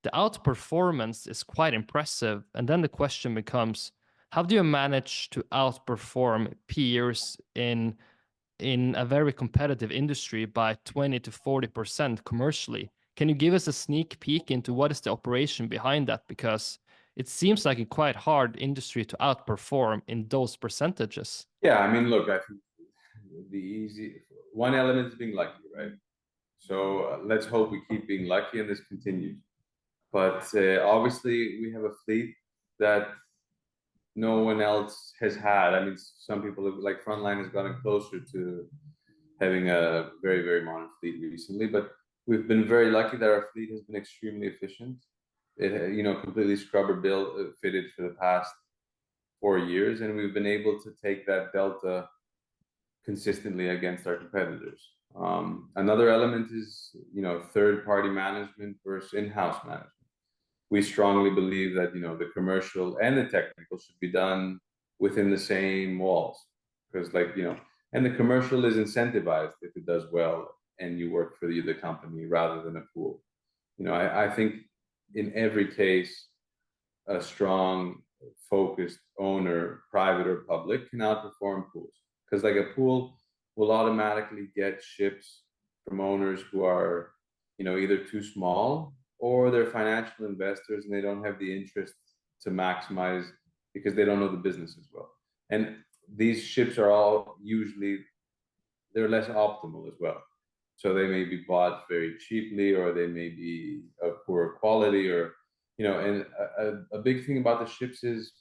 the outperformance is quite impressive. And then the question becomes, how do you manage to outperform peers in a very competitive industry by 20 to 40% commercially? Can you give us a sneak peek into what is the operation behind that? Because it seems like a quite hard industry to outperform in those percentages. Yeah, I mean, look, I think the easy one element is being lucky, right? So let's hope we keep being lucky and this continues. But obviously, we have a fleet that no one else has had. I mean, some people like Frontline has gotten closer to having a very, very modern fleet recently, but we've been very lucky that our fleet has been extremely efficient. It, completely scrubber built, fitted for the past 4 years, and we've been able to take that delta consistently against our competitors. Another element is, third-party management versus in-house management. We strongly believe that, the commercial and the technical should be done within the same walls, because, and the commercial is incentivized if it does well and you work for the company rather than a pool. I think in every case, a strong, focused owner, private or public, can outperform pools, because like a pool will automatically get ships from owners who are, either too small or they're financial investors and they don't have the interest to maximize because they don't know the business as well. And these ships are all usually, they're less optimal as well. So they may be bought very cheaply, or they may be of poor quality, or, and a big thing about the ships is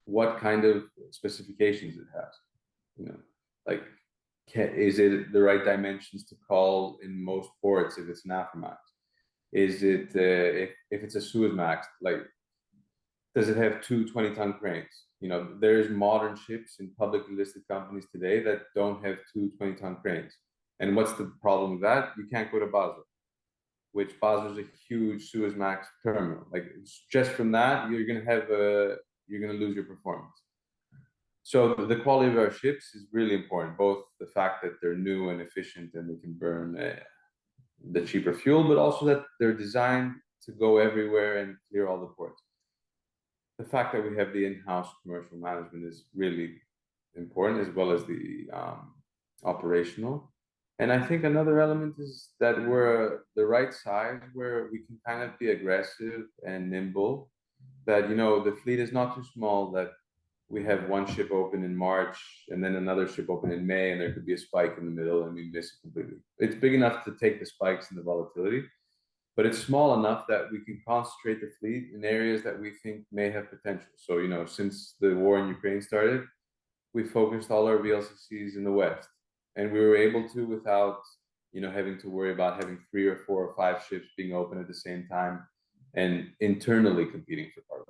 what kind of specifications it has. Like, is it the right dimensions to call in most ports if it's an Aframax? Is it, if it's a Suezmax, like, does it have two 20-ton cranes? There's modern ships in publicly listed companies today that don't have two 20-ton cranes. And what's the problem with that? You can't go to Basel, which Basel is a huge Suezmax terminal. Like, just from that, you're going to lose your performance. So the quality of our ships is really important, both the fact that they're new and efficient and they can burn the cheaper fuel, but also that they're designed to go everywhere and clear all the ports. The fact that we have the in-house commercial management is really important, as well as the operational. And I think another element is that we're the right size where we can kind of be aggressive and nimble, that, the fleet is not too small, that we have one ship open in March and then another ship open in May, and there could be a spike in the middle and we miss it completely. It's big enough to take the spikes and the volatility, but it's small enough that we can concentrate the fleet in areas that we think may have potential. So, since the war in Ukraine started, we focused all our VLCCs in the West, and we were able to without, having to worry about having 3 or 4 or 5 ships being open at the same time and internally competing for cargoes.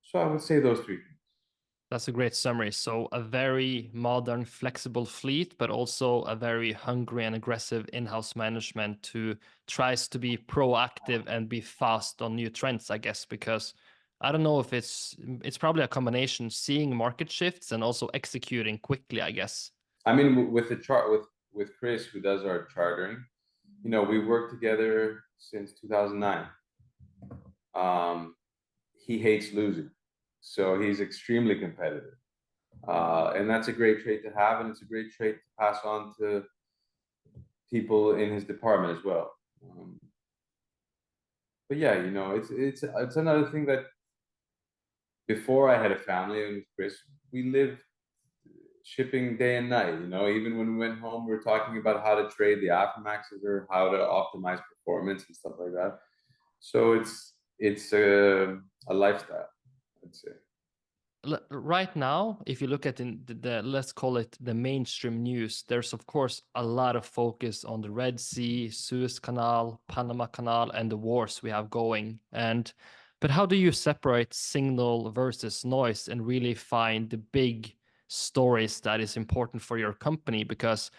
So I would say those 3 things. That's a great summary. So a very modern, flexible fleet, but also a very hungry and aggressive in-house management who tries to be proactive and be fast on new trends, I guess, because I don't know if it's probably a combination, seeing market shifts and also executing quickly, I guess. I mean, with the chart with Chris, who does our chartering, we worked together since 2009. He hates losing, so he's extremely competitive, and that's a great trait to have, and it's a great trait to pass on to people in his department as well. But yeah, it's another thing that before I had a family and with Chris, we lived shipping day and night. Even when we went home, we were talking about how to trade the Aframaxes or how to optimize performance and stuff like that. So it's a lifestyle, I'd say. Right now, if you look at the let's call it the mainstream news, there's of course a lot of focus on the Red Sea, Suez Canal, Panama Canal, and the wars we have going. But how do you separate signal versus noise and really find the big stories that is important for your company? Because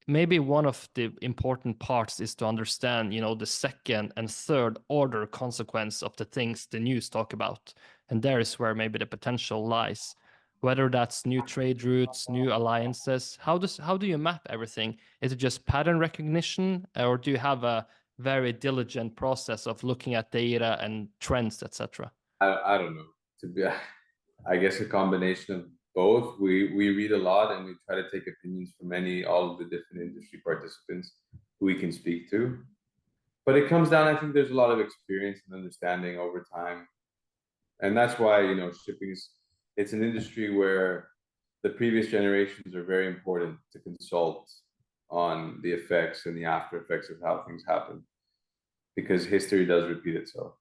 maybe one of the important parts is to understand, the second and third order consequence of the things the news talk about. And there is where maybe the potential lies, whether that's new trade routes, new alliances. How do you map everything? Is it just pattern recognition, or do you have a very diligent process of looking at data and trends, etc.? I don't know. To be, I guess a combination of both. We read a lot and we try to take opinions from all of the different industry participants who we can speak to. But it comes down, I think there's a lot of experience and understanding over time. And that's why, shipping it's an industry where the previous generations are very important to consult on the effects and the after effects of how things happen, because history does repeat itself.